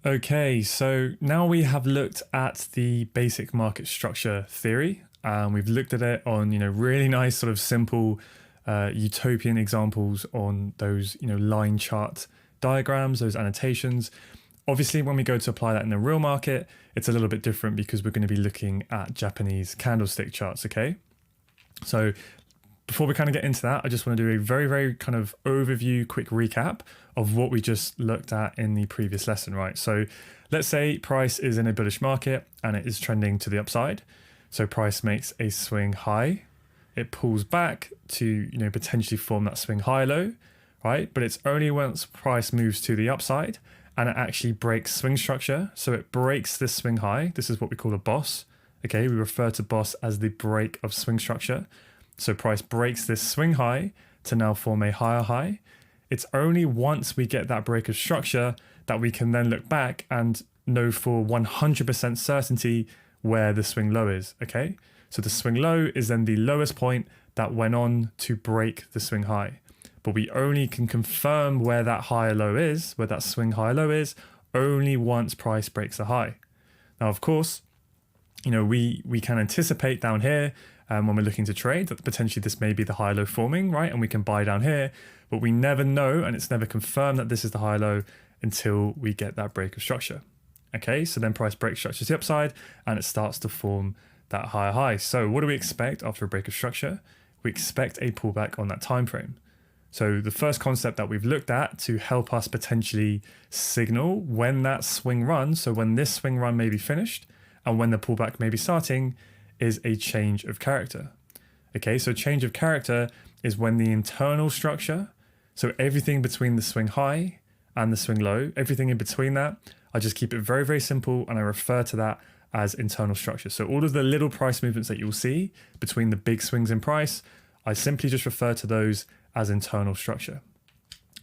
Okay, so now we have looked at the basic market structure theory. We've looked at it on, really nice sort of simple utopian examples on those, line chart diagrams, those annotations. Obviously, when we go to apply that in the real market, it's a little bit different because we're going to be looking at Japanese candlestick charts, okay? So before we kind of get into that, I just want to do a very, very kind of overview, quick recap of what we just looked at in the previous lesson, right? So let's say price is in a bullish market and it is trending to the upside. So price makes a swing high. It pulls back to, potentially form that swing high low, right? But it's only once price moves to the upside and it actually breaks swing structure. So it breaks this swing high. This is what we call a boss. Okay, we refer to boss as the break of swing structure. So price breaks this swing high to now form a higher high. It's only once we get that break of structure that we can then look back and know for 100% certainty where the swing low is, okay? So the swing low is then the lowest point that went on to break the swing high. But we only can confirm where that higher low is, where that swing higher low is, only once price breaks the high. Now, of course, we can anticipate down here when we're looking to trade that potentially this may be the high low forming, right? And we can buy down here, but we never know, and it's never confirmed that this is the high low until we get that break of structure. Okay, so then price breaks structure to the upside and it starts to form that higher high. So what do we expect after a break of structure? We expect a pullback on that time frame. So the first concept that we've looked at to help us potentially signal when that swing run, so when this swing run may be finished and when the pullback may be starting, is a change of character. Okay, so change of character is when the internal structure, so everything between the swing high and the swing low, everything in between that, I just keep it very, very simple and I refer to that as internal structure. So all of the little price movements that you'll see between the big swings in price, I simply just refer to those as internal structure.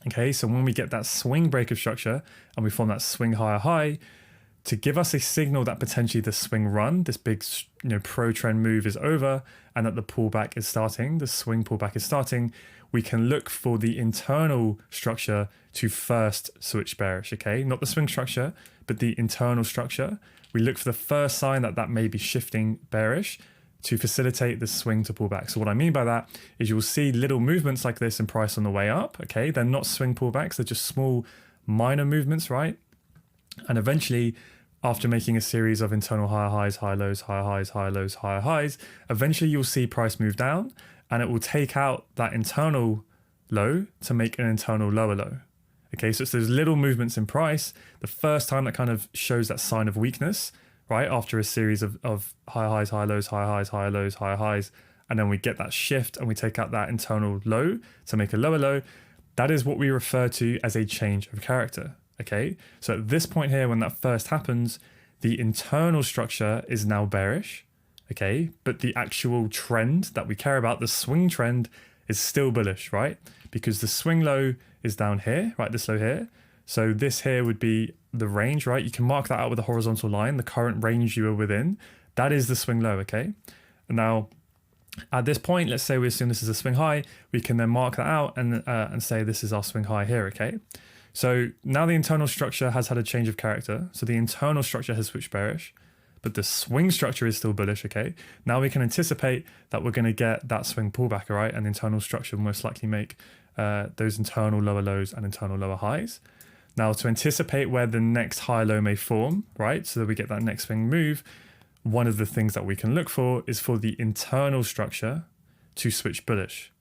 Okay, so when we get that swing break of structure and we form that swing higher high, to give us a signal that potentially the swing run, this big, pro trend move is over and that the pullback is starting, the swing pullback is starting, we can look for the internal structure to first switch bearish, okay? Not the swing structure, but the internal structure. We look for the first sign that that may be shifting bearish to facilitate the swing to pull back. So what I mean by that is you'll see little movements like this in price on the way up, okay? They're not swing pullbacks, they're just small minor movements, right? And eventually, after making a series of internal higher highs, high lows, higher highs, higher lows, higher highs, eventually you'll see price move down and it will take out that internal low to make an internal lower low. Okay, so it's those little movements in price. The first time that kind of shows that sign of weakness, right? After a series of higher highs, higher lows, higher highs, higher lows, higher highs, and then we get that shift and we take out that internal low to make a lower low. That is what we refer to as a change of character. Okay, so at this point here, when that first happens, the internal structure is now bearish, okay, but the actual trend that we care about, the swing trend, is still bullish, right? Because the swing low is down here, right, this low here. So this here would be the range, right? You can mark that out with a horizontal line, the current range you are within. That is the swing low, okay? And now, at this point, let's say we assume this is a swing high, we can then mark that out and say this is our swing high here, okay? So now the internal structure has had a change of character. So the internal structure has switched bearish, but the swing structure is still bullish, okay? Now we can anticipate that we're going to get that swing pullback, all right? And the internal structure will most likely make those internal lower lows and internal lower highs. Now to anticipate where the next high low may form, right? So that we get that next swing move, one of the things that we can look for is for the internal structure to switch bullish.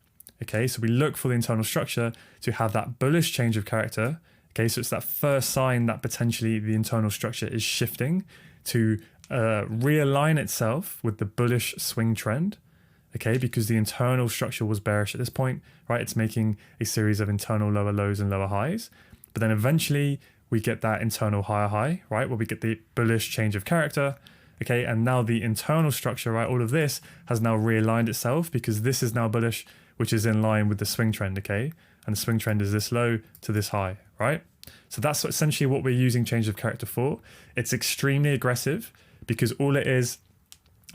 Okay, so we look for the internal structure to have that bullish change of character. Okay, so it's that first sign that potentially the internal structure is shifting to realign itself with the bullish swing trend. Okay, because the internal structure was bearish at this point, right? It's making a series of internal lower lows and lower highs. But then eventually we get that internal higher high, right? Where we get the bullish change of character. Okay, and now the internal structure, right? All of this has now realigned itself because this is now bullish, which is in line with the swing trend, okay? And the swing trend is this low to this high, right? So that's essentially what we're using change of character for. It's extremely aggressive because all it is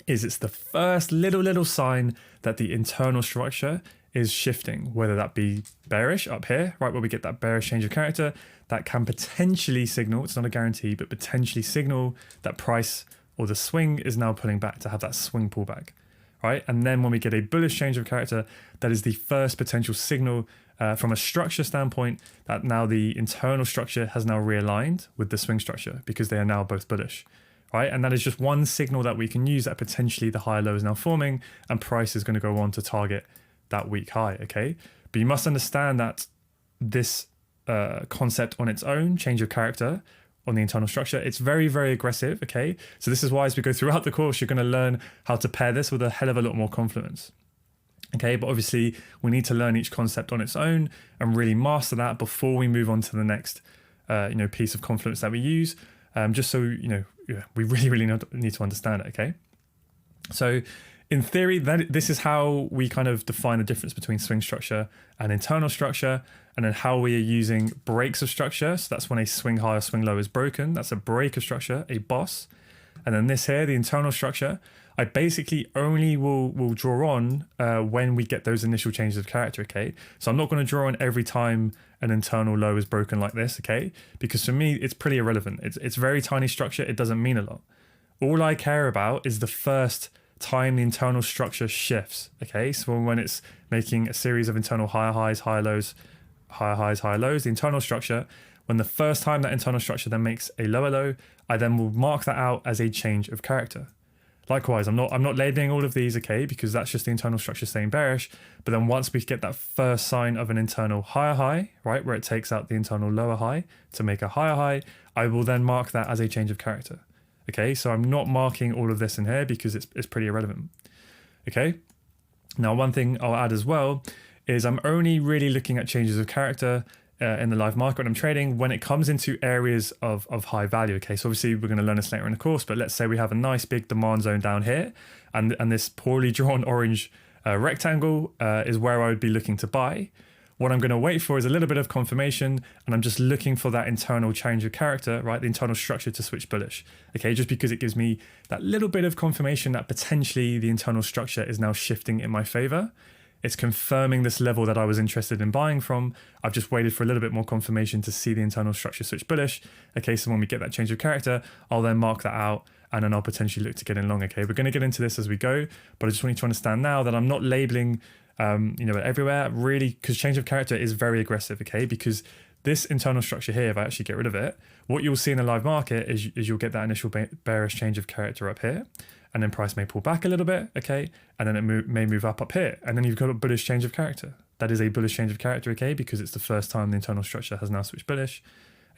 it's the first little sign that the internal structure is shifting, whether that be bearish up here, right, where we get that bearish change of character, that can potentially signal, it's not a guarantee, but potentially signal that price or the swing is now pulling back to have that swing pullback, right? And then when we get a bullish change of character, that is the first potential signal from a structure standpoint that now the internal structure has now realigned with the swing structure because they are now both bullish, right? And that is just one signal that we can use that potentially the higher low is now forming and price is going to go on to target that weak high, okay? But you must understand that this concept on its own, change of character on the internal structure, it's very, very aggressive, okay? So this is why as we go throughout the course, you're going to learn how to pair this with a hell of a lot more confidence. Okay, but obviously we need to learn each concept on its own and really master that before we move on to the next, piece of confidence that we use, just so, we really, really need to understand it, okay? So in theory, this is how we kind of define the difference between swing structure and internal structure, and then how we are using breaks of structure. So that's when a swing high or swing low is broken. That's a break of structure, a boss. And then this here, the internal structure, I basically only will draw on when we get those initial changes of character, okay? So I'm not going to draw on every time an internal low is broken like this, okay? Because for me, it's pretty irrelevant. It's very tiny structure. It doesn't mean a lot. All I care about is the first time the internal structure shifts, okay? So when it's making a series of internal higher highs, higher lows, higher highs, higher lows, the internal structure, when the first time that internal structure then makes a lower low, I then will mark that out as a change of character. Likewise, I'm not labeling all of these, okay, because that's just the internal structure staying bearish. But then once we get that first sign of an internal higher high, right, where it takes out the internal lower high to make a higher high, I will then mark that as a change of character. Okay, so I'm not marking all of this in here because it's pretty irrelevant. Okay, now one thing I'll add as well is I'm only really looking at changes of character in the live market when I'm trading when it comes into areas of high value. Okay, so obviously we're going to learn this later in the course, but let's say we have a nice big demand zone down here, and this poorly drawn orange rectangle is where I would be looking to buy. What I'm going to wait for is a little bit of confirmation, and I'm just looking for that internal change of character, right? The internal structure to switch bullish. Okay, just because it gives me that little bit of confirmation that potentially the internal structure is now shifting in my favor. It's confirming this level that I was interested in buying from. I've just waited for a little bit more confirmation to see the internal structure switch bullish. Okay, so when we get that change of character, I'll then mark that out and then I'll potentially look to get in long. Okay, we're going to get into this as we go, but I just want you to understand now that I'm not labeling everywhere really, because change of character is very aggressive, okay? Because this internal structure here, if I actually get rid of it, what you'll see in the live market is you'll get that initial bearish change of character up here, and then price may pull back a little bit, okay? And then it may move up here, and then you've got a bullish change of character. That is a bullish change of character, okay? Because it's the first time the internal structure has now switched bullish,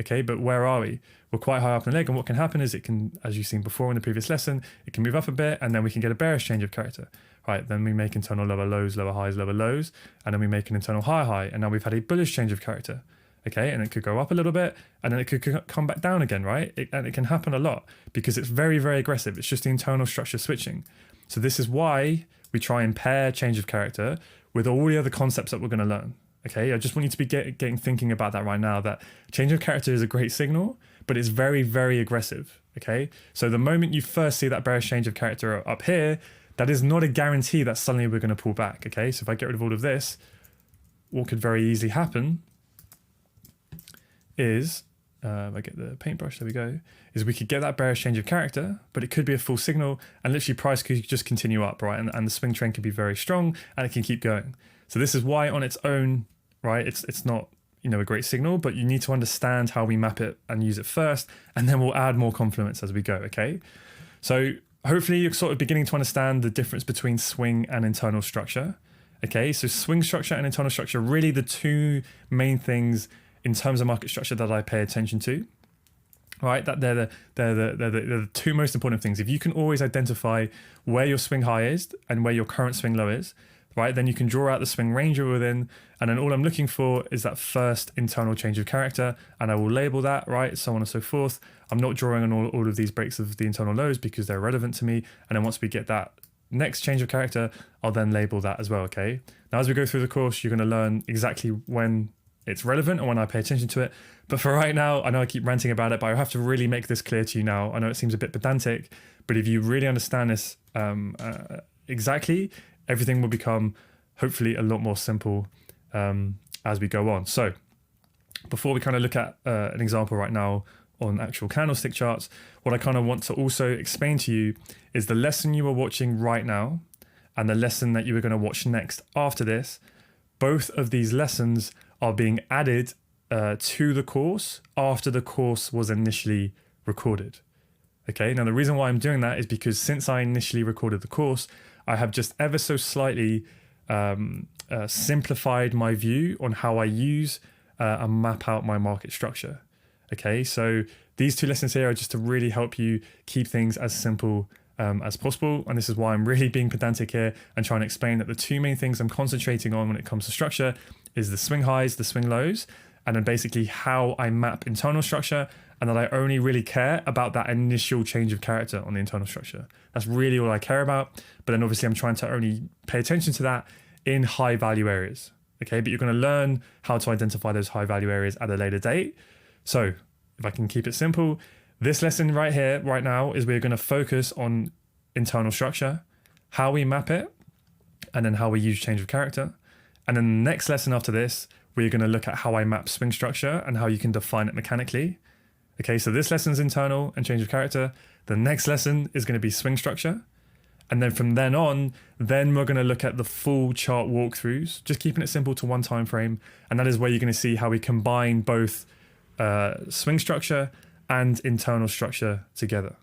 okay? But where are we? We're quite high up in the leg, and what can happen is it can, as you've seen before in the previous lesson, it can move up a bit, and then we can get a bearish change of character. Right, then we make internal lower lows, lower highs, lower lows, and then we make an internal higher high, and now we've had a bullish change of character, okay? And it could go up a little bit, and then it could come back down again, right? And it can happen a lot because it's very, very aggressive. It's just the internal structure switching. So this is why we try and pair change of character with all the other concepts that we're going to learn, okay? I just want you to be getting thinking about that right now, that change of character is a great signal, but it's very, very aggressive, okay? So the moment you first see that bearish change of character up here, that is not a guarantee that suddenly we're going to pull back, okay? So if I get rid of all of this, what could very easily happen is, if I get the paintbrush, there we go, is we could get that bearish change of character, but it could be a full signal, and literally price could just continue up, right? And the swing trend could be very strong, and it can keep going. So this is why on its own, right, it's not, a great signal, but you need to understand how we map it and use it first, and then we'll add more confidence as we go, okay? So hopefully you're sort of beginning to understand the difference between swing and internal structure. Okay, so swing structure and internal structure are really the two main things in terms of market structure that I pay attention to. Right, that they're the two most important things. If you can always identify where your swing high is and where your current swing low is, right, then you can draw out the swing range you're within, and then all I'm looking for is that first internal change of character, and I will label that, right, so on and so forth. I'm not drawing on all of these breaks of the internal lows because they're relevant to me, and then once we get that next change of character, I'll then label that as well, okay? Now, as we go through the course, you're going to learn exactly when it's relevant and when I pay attention to it. But for right now, I know I keep ranting about it, but I have to really make this clear to you now. I know it seems a bit pedantic, but if you really understand this exactly, everything will become hopefully a lot more simple as we go on. So before we kind of look at an example right now on actual candlestick charts, what I kind of want to also explain to you is the lesson you are watching right now and the lesson that you are going to watch next after this. Both of these lessons are being added to the course after the course was initially recorded. Okay, now the reason why I'm doing that is because since I initially recorded the course, I have just ever so slightly simplified my view on how I use and map out my market structure. Okay, so these two lessons here are just to really help you keep things as simple as possible. And this is why I'm really being pedantic here and trying to explain that the two main things I'm concentrating on when it comes to structure is the swing highs, the swing lows, and then basically how I map internal structure, and that I only really care about that initial change of character on the internal structure. That's really all I care about. But then obviously I'm trying to only pay attention to that in high value areas. Okay, but you're going to learn how to identify those high value areas at a later date. So if I can keep it simple, this lesson right here, right now, is we're going to focus on internal structure, how we map it, and then how we use change of character. And then the next lesson after this, we're going to look at how I map swing structure and how you can define it mechanically. Okay, so this lesson's internal and change of character. The next lesson is going to be swing structure. And then from then on, then we're going to look at the full chart walkthroughs, just keeping it simple to one time frame. And that is where you're going to see how we combine both swing structure and internal structure together.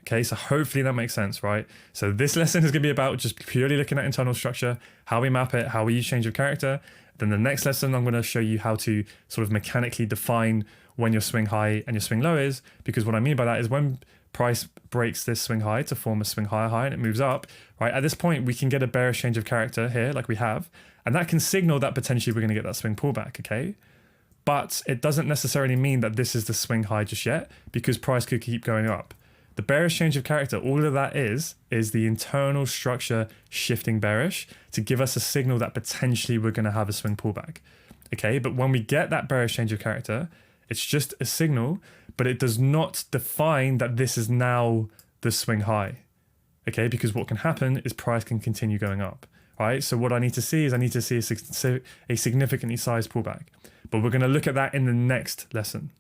Okay, so hopefully that makes sense, right? So this lesson is going to be about just purely looking at internal structure, how we map it, how we use change of character. Then the next lesson, I'm going to show you how to sort of mechanically define when your swing high and your swing low is, because what I mean by that is when price breaks this swing high to form a swing higher high and it moves up, right? At this point, we can get a bearish change of character here, like we have, and that can signal that potentially we're going to get that swing pullback, okay? But it doesn't necessarily mean that this is the swing high just yet, because price could keep going up. The bearish change of character, all of that is the internal structure shifting bearish to give us a signal that potentially we're going to have a swing pullback. Okay, but when we get that bearish change of character, it's just a signal, but it does not define that this is now the swing high. Okay, because what can happen is price can continue going up. Right, so what I need to see is a significantly sized pullback. But we're going to look at that in the next lesson.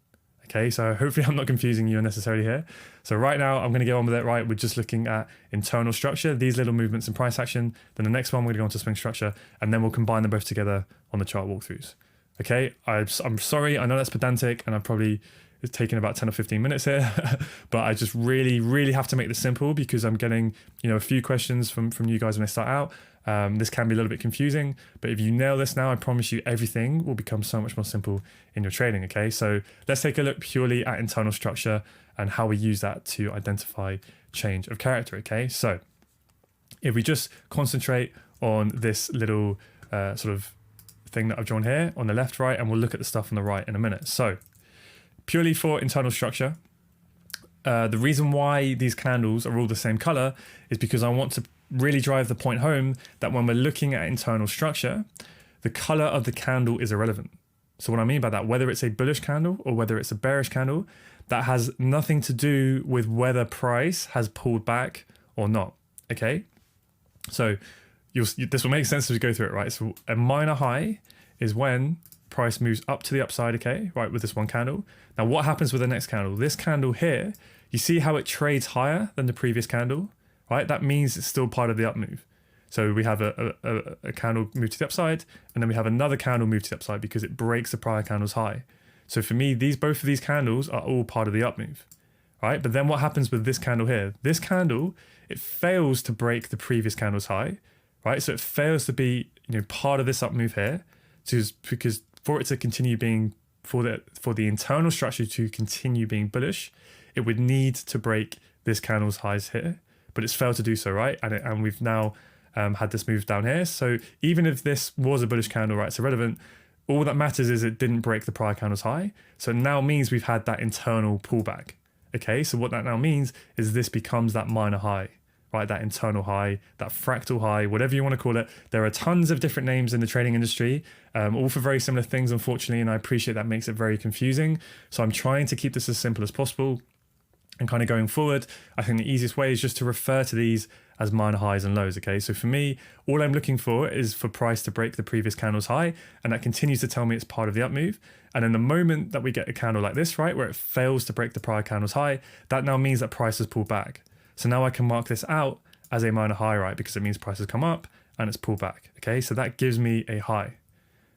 Okay, so hopefully I'm not confusing you unnecessarily here. So right now I'm going to get on with it, right? We're just looking at internal structure, these little movements in price action. Then the next one, we're going to go on to swing structure, and then we'll combine them both together on the chart walkthroughs. Okay, I'm sorry, I know that's pedantic, and I've probably taken about 10 or 15 minutes here, but I just really have to make this simple because I'm getting, a few questions from you guys when I start out. This can be a little bit confusing, but if you nail this now, I promise you everything will become so much more simple in your trading, okay? So let's take a look purely at internal structure and how we use that to identify change of character, okay? So if we just concentrate on this little sort of thing that I've drawn here on the left, right, and we'll look at the stuff on the right in a minute. So purely for internal structure, the reason why these candles are all the same color is because I want to really drive the point home that when we're looking at internal structure, the color of the candle is irrelevant. So what I mean by that, whether it's a bullish candle or whether it's a bearish candle, that has nothing to do with whether price has pulled back or not, okay? So this will make sense as we go through it, right? So a minor high is when price moves up to the upside, okay, right, with this one candle. Now what happens with the next candle? This candle here, you see how it trades higher than the previous candle, right? That means it's still part of the up move. So we have a candle move to the upside, and then we have another candle move to the upside because it breaks the prior candle's high. So for me, both of these candles are all part of the up move, right? But then what happens with this candle here? This candle, it fails to break the previous candle's high, right? So it fails to be, part of this up move here, because for it to continue being, for the internal structure to continue being bullish, it would need to break this candle's highs here, but it's failed to do so, right? And we've now had this move down here. So even if this was a bullish candle, right, it's irrelevant. All that matters is it didn't break the prior candle's high. So it now means we've had that internal pullback. Okay, so what that now means is this becomes that minor high, right? That internal high, that fractal high, whatever you want to call it. There are tons of different names in the trading industry, all for very similar things, unfortunately, and I appreciate that makes it very confusing. So I'm trying to keep this as simple as possible. And kind of going forward, I think the easiest way is just to refer to these as minor highs and lows, okay? So for me, all I'm looking for is for price to break the previous candle's high, and that continues to tell me it's part of the up move. And then the moment that we get a candle like this, right, where it fails to break the prior candle's high, that now means that price has pulled back. So now I can mark this out as a minor high, right, because it means price has come up and it's pulled back, okay? So that gives me a high.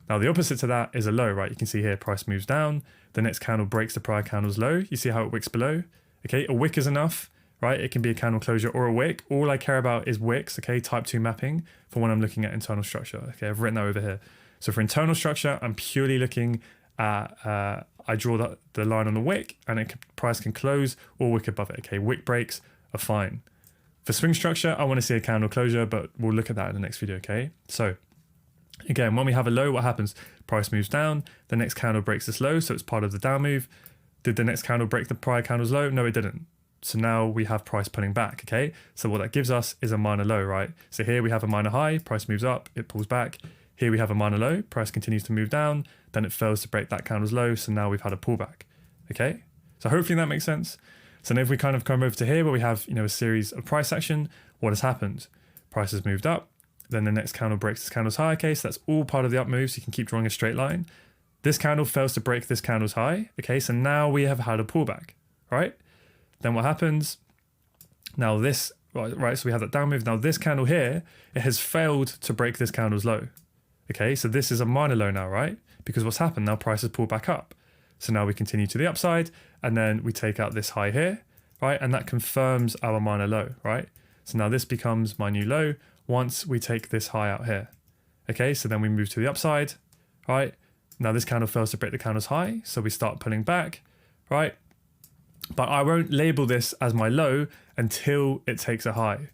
Now the opposite to that is a low, right? You can see here price moves down, the next candle breaks the prior candle's low. You see how it wicks below? Okay, a wick is enough, right? It can be a candle closure or a wick. All I care about is wicks, okay? Type 2 mapping for when I'm looking at internal structure. Okay, I've written that over here. So for internal structure, I'm purely looking at, I draw the line on the wick and price can close or wick above it. Okay, wick breaks are fine. For swing structure, I want to see a candle closure, but we'll look at that in the next video, okay? So again, when we have a low, what happens? Price moves down, the next candle breaks this low, so it's part of the down move. Did the next candle break the prior candle's low? No, it didn't. So now we have price pulling back, okay? So what that gives us is a minor low, right? So here we have a minor high, price moves up, it pulls back. Here we have a minor low, price continues to move down, then it fails to break that candle's low, so now we've had a pullback, okay? So hopefully that makes sense. So now if we kind of come over to here where we have, a series of price action, what has happened? Price has moved up, then the next candle breaks this candle's high, okay? So that's all part of the up move, so you can keep drawing a straight line. This candle fails to break this candle's high. Okay, so now we have had a pullback, right? Then what happens? Now this, right, so we have that down move. Now this candle here, it has failed to break this candle's low. Okay, so this is a minor low now, right? Because what's happened? Now price has pulled back up. So now we continue to the upside and then we take out this high here, right? And that confirms our minor low, right? So now this becomes my new low once we take this high out here. Okay, so then we move to the upside, right? Now this candle fails to break the candle's high, so we start pulling back, right? But I won't label this as my low until it takes a high.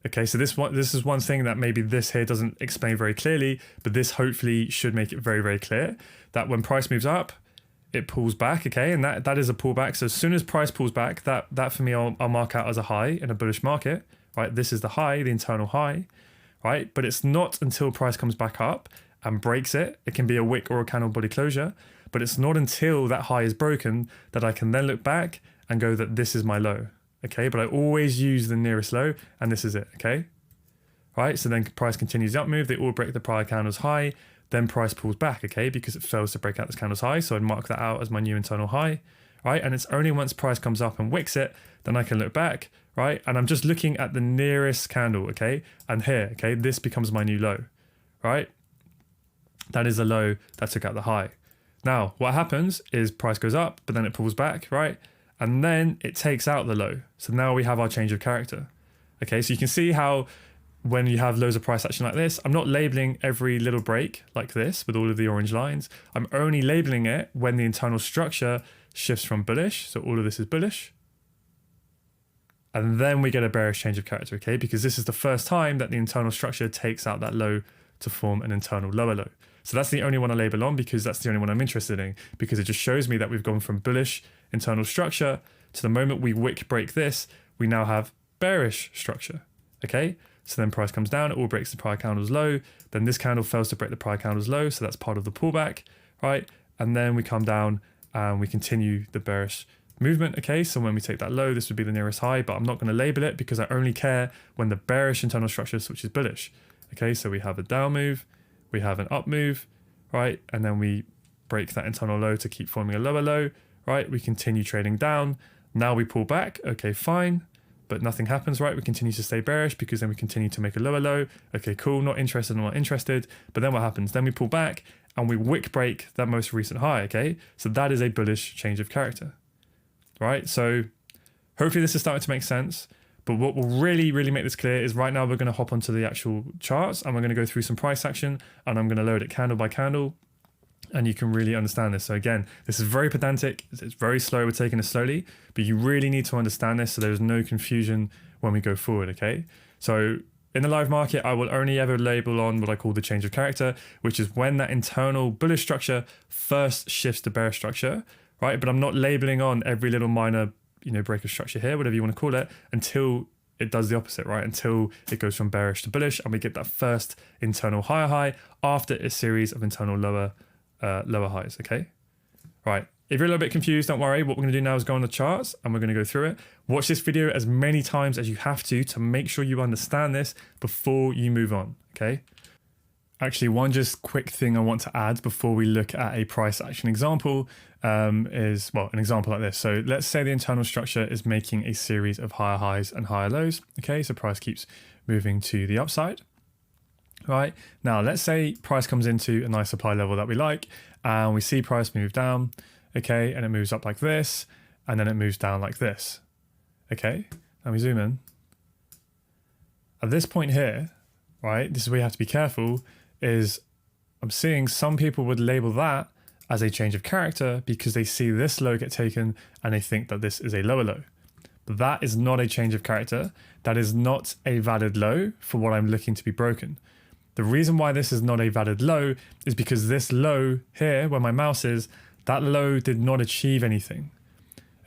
Okay, so this is one thing that maybe this here doesn't explain very clearly, but this hopefully should make it very, very clear that when price moves up, it pulls back, okay? And that is a pullback. So as soon as price pulls back, that for me, I'll mark out as a high in a bullish market, right? This is the high, the internal high, right? But it's not until price comes back up and breaks it. It can be a wick or a candle body closure, but it's not until that high is broken that I can then look back and go that this is my low, okay? But I always use the nearest low and this is it, okay? Right, so then price continues the up move, they all break the prior candle's high, then price pulls back, okay? Because it fails to break out this candle's high, so I'd mark that out as my new internal high, right? And it's only once price comes up and wicks it, then I can look back, right? And I'm just looking at the nearest candle, okay? And here, okay, this becomes my new low, right? That is the low that took out the high. Now, what happens is price goes up, but then it pulls back, right? And then it takes out the low. So now we have our change of character. Okay, so you can see how when you have loads of price action like this, I'm not labeling every little break like this with all of the orange lines. I'm only labeling it when the internal structure shifts from bullish. So all of this is bullish. And then we get a bearish change of character, okay? Because this is the first time that the internal structure takes out that low to form an internal lower low. So that's the only one I label on because that's the only one I'm interested in, because it just shows me that we've gone from bullish internal structure to the moment we wick break this, we now have bearish structure, okay? So then price comes down, it all breaks the prior candle's low, then this candle fails to break the prior candle's low, so that's part of the pullback, right? And then we come down and we continue the bearish movement, okay? So when we take that low, this would be the nearest high, but I'm not going to label it because I only care when the bearish internal structure switches bullish, okay? So we have a down move, we have an up move, right? And then we break that internal low to keep forming a lower low, right? We continue trading down. Now we pull back, okay, fine, but nothing happens, right? We continue to stay bearish because then we continue to make a lower low. Okay, cool, not interested, not interested. But then what happens? Then we pull back and we wick break that most recent high, okay? So that is a bullish change of character, right? So hopefully this is starting to make sense. But what will really, really make this clear is right now we're going to hop onto the actual charts and we're going to go through some price action and I'm going to load it candle by candle and you can really understand this. So again, this is very pedantic. It's very slow. We're taking it slowly, but you really need to understand this so there's no confusion when we go forward, okay? So in the live market, I will only ever label on what I call the change of character, which is when that internal bullish structure first shifts to bearish structure, right? But I'm not labeling on every little minor break of structure here, whatever you want to call it, until it does the opposite, right? Until it goes from bearish to bullish and we get that first internal higher high after a series of internal lower highs, okay? Right, If you're a little bit confused, don't worry. What we're going to do now is go on the charts and we're going to go through it. Watch this video as many times as you have to make sure you understand this before you move on, okay? Actually, one just quick thing I want to add before we look at a price action example is, well, an example like this. So let's say the internal structure is making a series of higher highs and higher lows, okay? So price keeps moving to the upside, right? Now, let's say price comes into a nice supply level that we like and we see price move down, okay? And it moves up like this and then it moves down like this, okay? Let me zoom in. At this point here, right, this is where you have to be careful, is I'm seeing some people would label that as a change of character because they see this low get taken and they think that this is a lower low. But that is not a change of character. That is not a valid low for what I'm looking to be broken. The reason why this is not a valid low is because this low here, where my mouse is, that low did not achieve anything.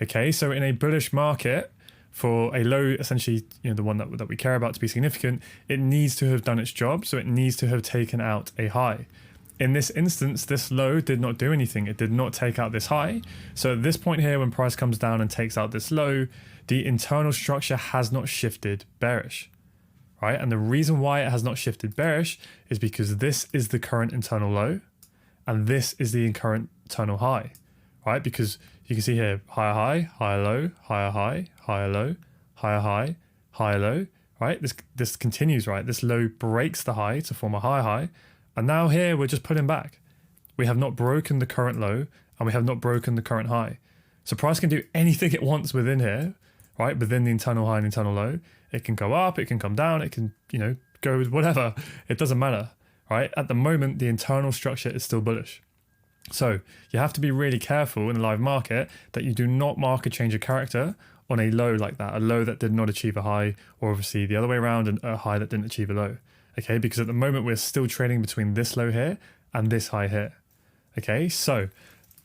Okay, so in a bullish market, for a low, essentially, the one that we care about to be significant, it needs to have done its job. So it needs to have taken out a high. In this instance, this low did not do anything. It did not take out this high. So at this point here, when price comes down and takes out this low, the internal structure has not shifted bearish, right? And the reason why it has not shifted bearish is because this is the current internal low and this is the current internal high, right? Because you can see here, higher high, higher low, higher high, higher low, higher high, higher low, right? This continues, right? This low breaks the high to form a higher high. And now here, we're just pulling back. We have not broken the current low and we have not broken the current high. So price can do anything it wants within here, right? Within the internal high and internal low. It can go up, it can come down, it can, go with whatever. It doesn't matter, right? At the moment, the internal structure is still bullish. So you have to be really careful in the live market that you do not mark a change of character on a low like that, a low that did not achieve a high, or obviously the other way around, and a high that didn't achieve a low. Okay, because at the moment we're still trading between this low here and this high here. Okay, so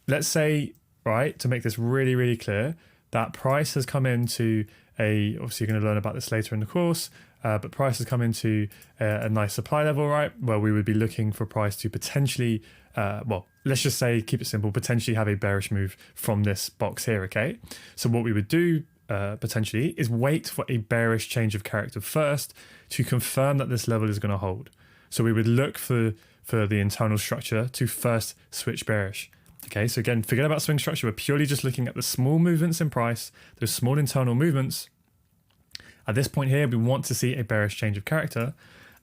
let's say, right, to make this really, really clear, that price has come into obviously you're going to learn about this later in the course, but price has come into a nice supply level, right, where we would be looking for price to potentially, well, let's just say, keep it simple, potentially have a bearish move from this box here, okay? So what we would do potentially is wait for a bearish change of character first to confirm that this level is going to hold. So we would look for the internal structure to first switch bearish. Okay, so again, forget about swing structure. We're purely just looking at the small movements in price, those small internal movements. At this point here, we want to see a bearish change of character,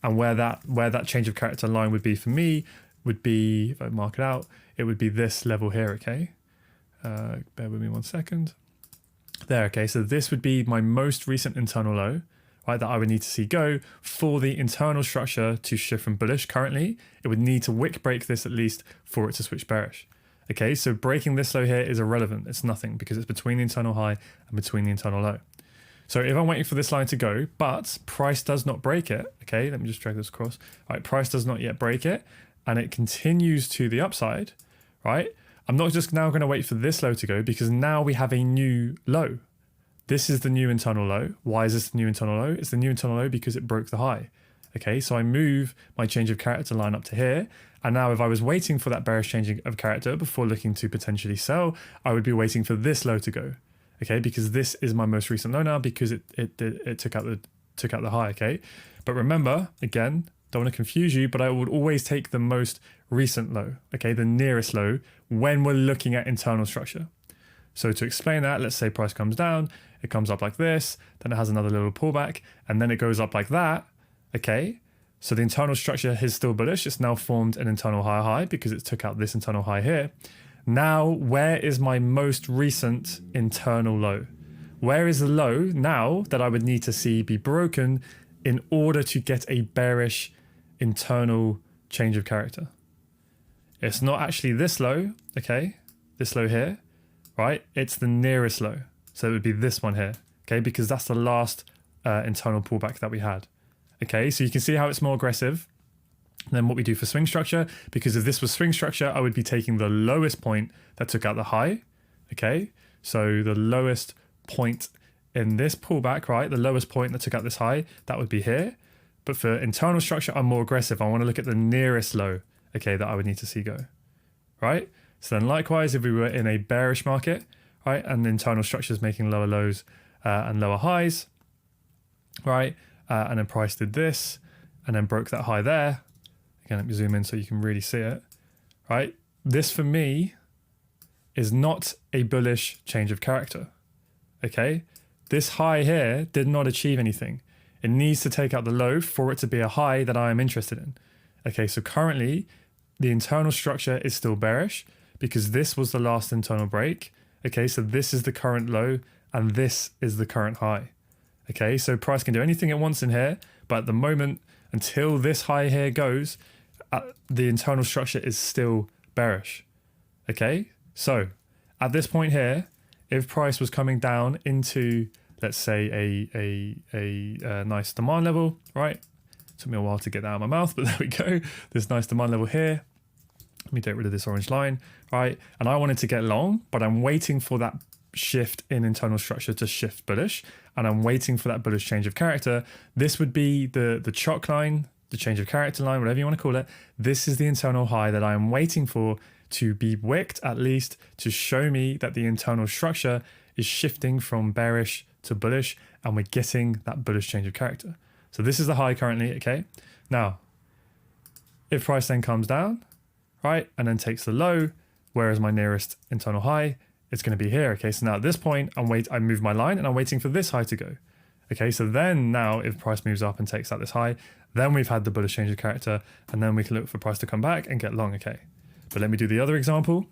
and where that change of character line would be for me would be, if I mark it out, it would be this level here, okay? Bear with me 1 second. There, okay, so this would be my most recent internal low, right, that I would need to see go for the internal structure to shift from bullish currently. It would need to wick break this at least for it to switch bearish. Okay, so breaking this low here is irrelevant. It's nothing because it's between the internal high and between the internal low. So if I'm waiting for this line to go, but price does not break it, okay, let me just drag this across. All right, price does not yet break it and it continues to the upside, right? I'm not just now going to wait for this low to go because now we have a new low. This is the new internal low. Why is this the new internal low? It's the new internal low because it broke the high. Okay, so I move my change of character line up to here. And now if I was waiting for that bearish changing of character before looking to potentially sell, I would be waiting for this low to go. Okay, because this is my most recent low now because it took out the high, okay? But remember, again, don't want to confuse you, but I would always take the most recent low, okay, the nearest low when we're looking at internal structure. So to explain that, let's say price comes down, it comes up like this, then it has another little pullback, and then it goes up like that, okay? So the internal structure is still bullish. It's now formed an internal high because it took out this internal high here. Now, where is my most recent internal low? Where is the low now that I would need to see be broken in order to get a bearish internal change of character? It's not actually this low, okay? This low here, right? It's the nearest low. So it would be this one here, okay? Because that's the last internal pullback that we had. Okay, so you can see how it's more aggressive than what we do for swing structure, because if this was swing structure, I would be taking the lowest point that took out the high, okay? So the lowest point in this pullback, right? The lowest point that took out this high, that would be here. But for internal structure, I'm more aggressive. I want to look at the nearest low, okay, that I would need to see go, right? So then likewise, if we were in a bearish market, right, and the internal structure is making lower lows and lower highs, right, and then price did this and then broke that high there. Again, let me zoom in so you can really see it, right? This for me is not a bullish change of character, okay? This high here did not achieve anything. It needs to take out the low for it to be a high that I am interested in. Okay, so currently the internal structure is still bearish because this was the last internal break. Okay, so this is the current low and this is the current high. Okay, so price can do anything it wants in here, but at the moment, until this high here goes, the internal structure is still bearish. Okay, so at this point here, if price was coming down into, let's say, a nice demand level, right? Took me a while to get that out of my mouth, but there we go. This nice demand level here. Let me get rid of this orange line, right? And I wanted to get long, but I'm waiting for that shift in internal structure to shift bullish, and I'm waiting for that bullish change of character. This would be the chalk line, the change of character line, whatever you want to call it. This is the internal high that I am waiting for to be wicked, at least to show me that the internal structure is shifting from bearish to bullish, and we're getting that bullish change of character. So this is the high currently, okay? Now, if price then comes down, right, and then takes the low, where is my nearest internal high? It's going to be here, okay? So now at this point, I move my line and I'm waiting for this high to go. Okay, so then now if price moves up and takes out this high, then we've had the bullish change of character, and then we can look for price to come back and get long, okay? But let me do the other example,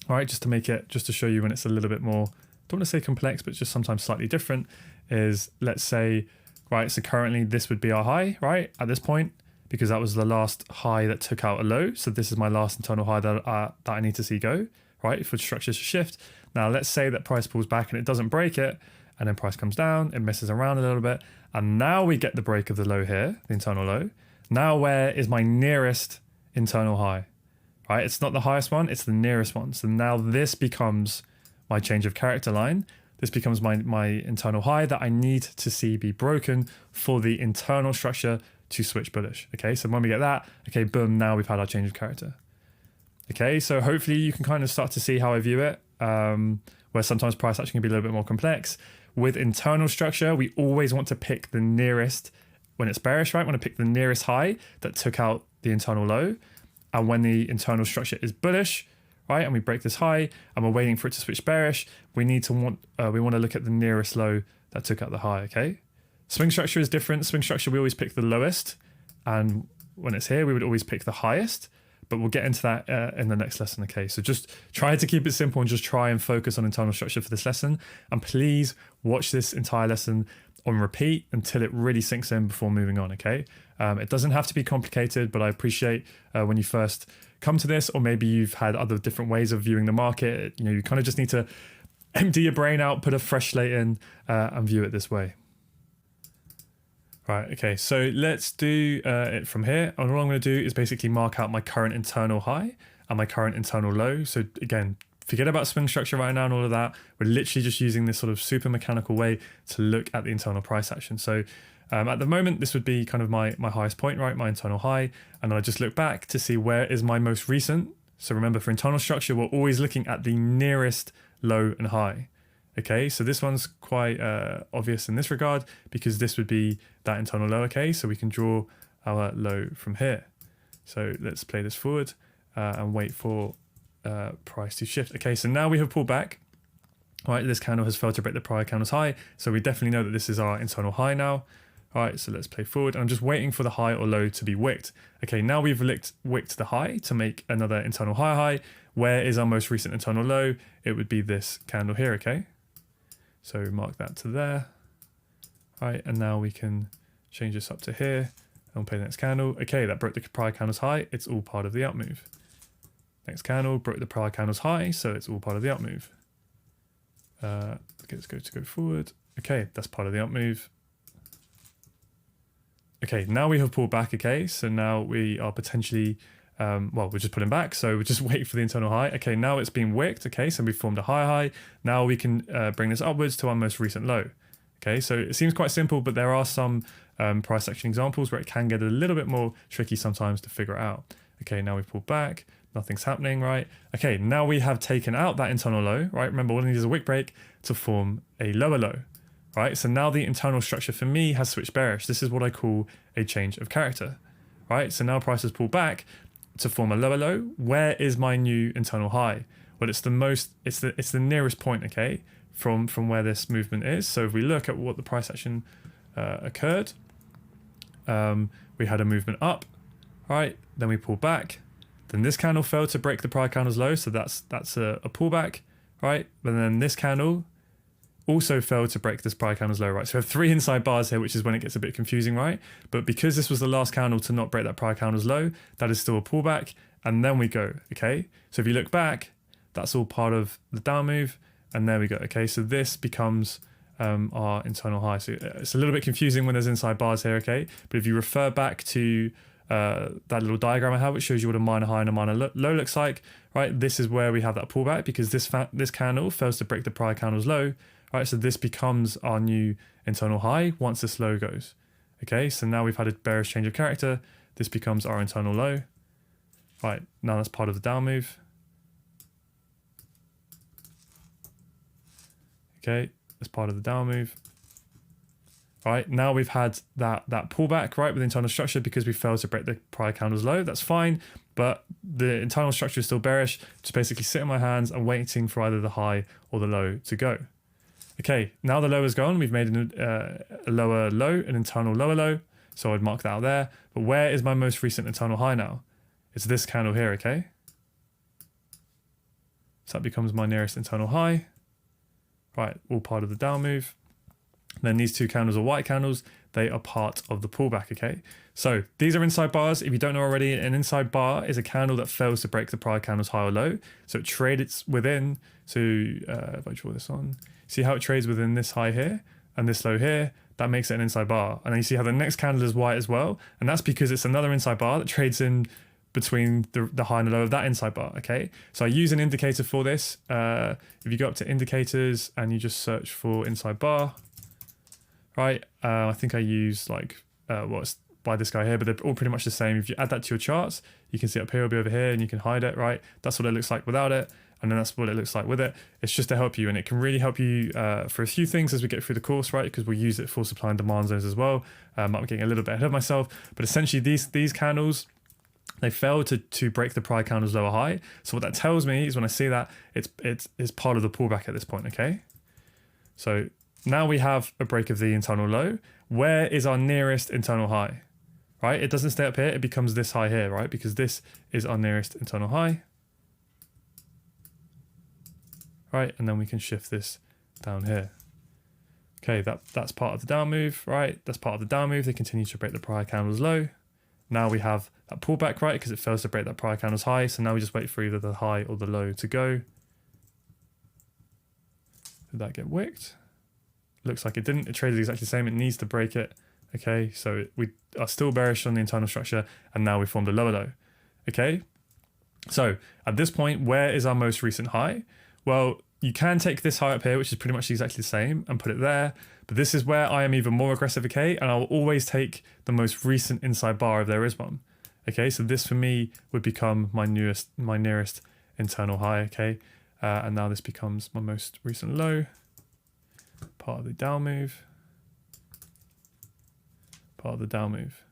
all right, just to show you when it's a little bit more, don't want to say complex, but just sometimes slightly different, is let's say, right, so currently this would be our high, right, at this point, because that was the last high that took out a low. So this is my last internal high that I need to see go, right, for structures to shift. Now, let's say that price pulls back and it doesn't break it, and then price comes down, it messes around a little bit, and now we get the break of the low here, the internal low. Now where is my nearest internal high, right? It's not the highest one, it's the nearest one. So now this becomes my change of character line. This becomes my internal high that I need to see be broken for the internal structure to switch bullish. Okay, so when we get that, okay, boom, now we've had our change of character. Okay, so hopefully you can kind of start to see how I view it, where sometimes price action can be a little bit more complex. With internal structure, we always want to pick the nearest, when it's bearish, right? We want to pick the nearest high that took out the internal low. And when the internal structure is bullish, right, and we break this high and we're waiting for it to switch bearish, we want to look at the nearest low that took out the high, okay? Swing structure is different. Swing structure, we always pick the lowest. And when it's here, we would always pick the highest. But we'll get into that in the next lesson, okay? So just try to keep it simple and just try and focus on internal structure for this lesson. And please watch this entire lesson on repeat until it really sinks in before moving on, okay? It doesn't have to be complicated, but I appreciate when you first come to this, or maybe you've had other different ways of viewing the market. You know, you kind of just need to empty your brain out, put a fresh slate in, and view it this way. Right, okay, so let's do it from here. And all I'm going to do is basically mark out my current internal high and my current internal low. So again, forget about swing structure right now and all of that. We're literally just using this sort of super mechanical way to look at the internal price action. So at the moment, this would be kind of my highest point, right? My internal high. And then I just look back to see where is my most recent. So remember, for internal structure, we're always looking at the nearest low and high. Okay, so this one's quite obvious in this regard because this would be that internal low, okay? So we can draw our low from here. So let's play this forward and wait for price to shift. Okay, so now we have pulled back. All right, this candle has failed to break the prior candle's high. So we definitely know that this is our internal high now. All right, so let's play forward. I'm just waiting for the high or low to be wicked. Okay, now we've wicked the high to make another internal high. Where is our most recent internal low? It would be this candle here, okay? So mark that to there. All right, and now we can change this up to here and we'll play the next candle. Okay, that broke the prior candle's high. It's all part of the up move. Next candle broke the prior candle's high, so it's all part of the up move. Okay, let's go forward. Okay, that's part of the up move. Okay, now we have pulled back, okay? So now we are potentially, well, we're just pulling back, so we're just waiting for the internal high. Okay, now it's been wicked, okay? So we formed a high. Now we can bring this upwards to our most recent low. Okay, so it seems quite simple, but there are some price action examples where it can get a little bit more tricky sometimes to figure it out. Okay, now we've pulled back. nothing's happening, right? Okay, now we have taken out that internal low, right? Remember, all we need is a wick break to form a lower low, right? So now the internal structure for me has switched bearish. This is what I call a change of character, right? So now price has pulled back to form a lower low. Where is my new internal high? Well, it's the nearest point, okay, from where this movement is. So if we look at what the price action occurred, we had a movement up, right? Then we pulled back. Then this candle failed to break the prior candle's low, so that's a pullback, right? But then this candle also failed to break this prior candle's low, right? So we have 3 inside bars here, which is when it gets a bit confusing, right? But because this was the last candle to not break that prior candle's low, that is still a pullback, and then we go, okay? So if you look back, that's all part of the down move, and there we go, okay? So this becomes our internal high. So it's a little bit confusing when there's inside bars here, okay? But if you refer back to that little diagram I have, which shows you what a minor high and a minor low looks like, right? This is where we have that pullback because this candle fails to break the prior candle's low, right? So this becomes our new internal high once this low goes, okay? So now we've had a bearish change of character. This becomes our internal low, right? Now that's part of the down move. Okay, that's part of the down move. All right, now we've had that pullback, right, with internal structure because we failed to break the prior candle's low. That's fine, but the internal structure is still bearish. Just basically sit in my hands and waiting for either the high or the low to go. Okay, now the low is gone. We've made a lower low, an internal lower low. So I'd mark that out there. But where is my most recent internal high now? It's this candle here, okay? So that becomes my nearest internal high. Right, all part of the down move. Then these 2 candles are white candles. They are part of the pullback, okay? So these are inside bars. If you don't know already, an inside bar is a candle that fails to break the prior candle's high or low. So it trades within. So if I draw this on, see how it trades within this high here and this low here? That makes it an inside bar. And then you see how the next candle is white as well. And that's because it's another inside bar that trades in between the high and the low of that inside bar, okay? So I use an indicator for this. If you go up to indicators and you just search for inside bar, right? I think I use like, it's by this guy here, but they're all pretty much the same. If you add that to your charts, you can see up here, it'll be over here and you can hide it, right? That's what it looks like without it. And then that's what it looks like with it. It's just to help you, and it can really help you for a few things as we get through the course, right? Because we'll use it for supply and demand zones as well. I'm getting a little bit ahead of myself, but essentially these candles, they failed to break the prior candle's lower high. So what that tells me is when I see that, it's part of the pullback at this point, okay? So now we have a break of the internal low. Where is our nearest internal high, right? It doesn't stay up here, it becomes this high here, right? Because this is our nearest internal high. Right, and then we can shift this down here. Okay, that's part of the down move, right? That's part of the down move. They continue to break the prior candle's low. Now we have that pullback, right? Because it fails to break that prior candle's high. So now we just wait for either the high or the low to go. Did that get wicked? Looks like it didn't. It traded exactly the same. It needs to break it. Okay, so we are still bearish on the internal structure, and now we formed a lower low. Okay, so at this point, where is our most recent high? Well, you can take this high up here, which is pretty much exactly the same, and put it there. But this is where I am even more aggressive, okay? And I'll always take the most recent inside bar if there is one. Okay, so this for me would become my nearest internal high, okay? And now this becomes my most recent low, part of the down move, part of the down move,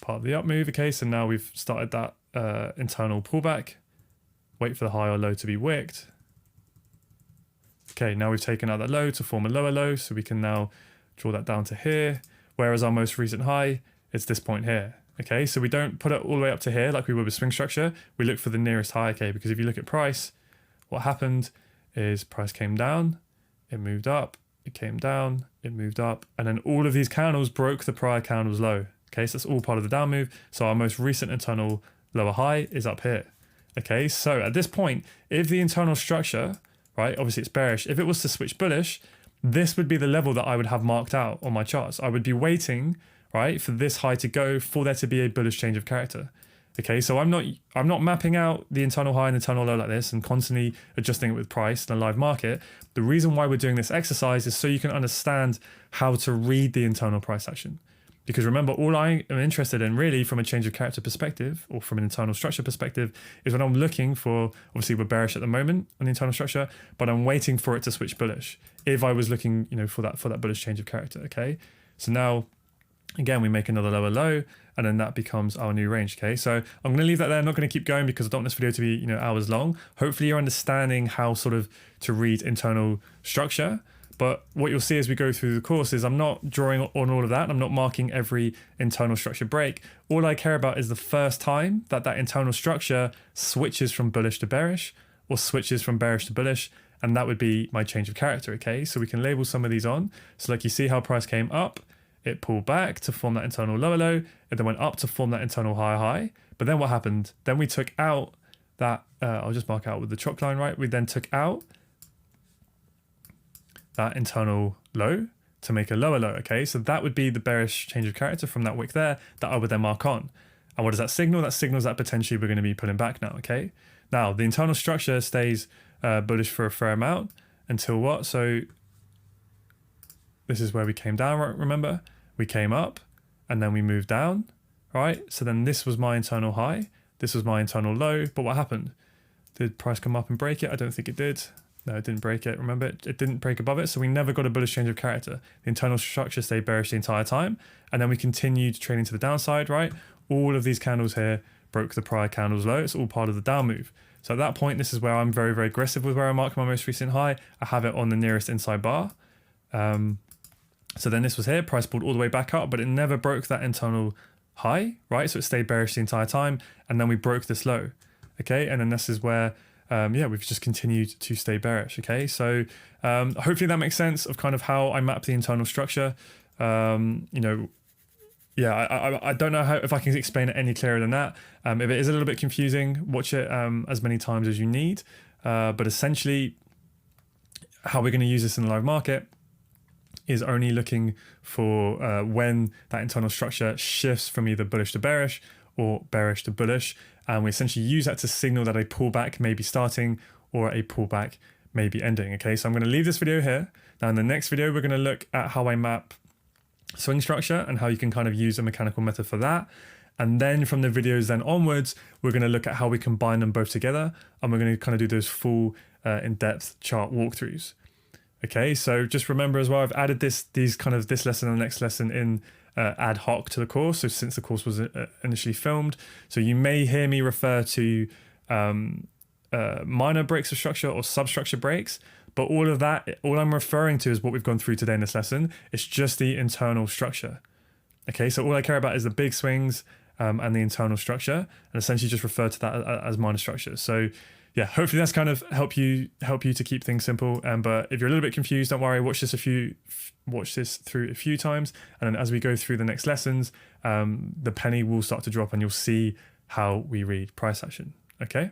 part of the up move, okay? So now we've started that internal pullback. Wait for the high or low to be wicked. Okay, now we've taken out that low to form a lower low, so we can now draw that down to here. Whereas our most recent high, it's this point here. Okay, so we don't put it all the way up to here like we would with swing structure. We look for the nearest high, okay, because if you look at price, what happened is price came down, it moved up, it came down, it moved up, and then all of these candles broke the prior candle's low. Okay, so that's all part of the down move. So our most recent internal lower high is up here. Okay, so at this point, if the internal structure, right, obviously it's bearish, if it was to switch bullish, this would be the level that I would have marked out on my charts. I would be waiting, right, for this high to go for there to be a bullish change of character. Okay, so I'm not mapping out the internal high and internal low like this and constantly adjusting it with price in a live market. The reason why we're doing this exercise is so you can understand how to read the internal price action. Because remember, all I am interested in really from a change of character perspective or from an internal structure perspective is when I'm looking for, obviously we're bearish at the moment on the internal structure, but I'm waiting for it to switch bullish. If I was looking, for that bullish change of character, okay? So now, again, we make another lower low, and then that becomes our new range, okay? So I'm going to leave that there. I'm not going to keep going because I don't want this video to be, hours long. Hopefully you're understanding how sort of to read internal structure. But what you'll see as we go through the course is I'm not drawing on all of that. I'm not marking every internal structure break. All I care about is the first time that internal structure switches from bullish to bearish or switches from bearish to bullish. And that would be my change of character, okay? So we can label some of these on. So like you see how price came up, it pulled back to form that internal lower low. It then went up to form that internal higher high. But then what happened? Then we took out that, I'll just mark out with the chalk line, right? We then took out that internal low to make a lower low, okay? So that would be the bearish change of character from that wick there that I would then mark on. And what does that signal? That signals that potentially we're going to be pulling back now, okay? Now, the internal structure stays bullish for a fair amount until what? So this is where we came down, right? Remember? We came up and then we moved down, right? So then this was my internal high. This was my internal low. But what happened? Did price come up and break it? I don't think it did. No, it didn't break it. Remember, it didn't break above it. So we never got a bullish change of character. The internal structure stayed bearish the entire time. And then we continued trading to the downside, right? All of these candles here broke the prior candle's low. It's all part of the down move. So at that point, this is where I'm very, very aggressive with where I mark my most recent high. I have it on the nearest inside bar. So then this was here. Price pulled all the way back up, but it never broke that internal high, right? So it stayed bearish the entire time. And then we broke this low, okay? And then this is where we've just continued to stay bearish, okay? So hopefully that makes sense of kind of how I map the internal structure. I don't know if I can explain it any clearer than that. If it is a little bit confusing, watch it as many times as you need. But essentially, how we're going to use this in the live market is only looking for when that internal structure shifts from either bullish to bearish or bearish to bullish. And we essentially use that to signal that a pullback may be starting or a pullback may be ending. Okay, so I'm going to leave this video here. Now in the next video, we're going to look at how I map swing structure and how you can kind of use a mechanical method for that. And then from the videos then onwards, we're going to look at how we combine them both together. And we're going to kind of do those full in-depth chart walkthroughs. Okay, so just remember as well, I've added this lesson and the next lesson in ad hoc to the course. So since the course was initially filmed, so you may hear me refer to minor breaks of structure or substructure breaks, but all of that, all I'm referring to is what we've gone through today in this lesson. It's just the internal structure. Okay, so all I care about is the big swings and the internal structure, and essentially just refer to that as minor structures. So yeah, hopefully that's kind of help you to keep things simple. But if you're a little bit confused, don't worry. Watch this through a few times, and then as we go through the next lessons, the penny will start to drop, and you'll see how we read price action. Okay.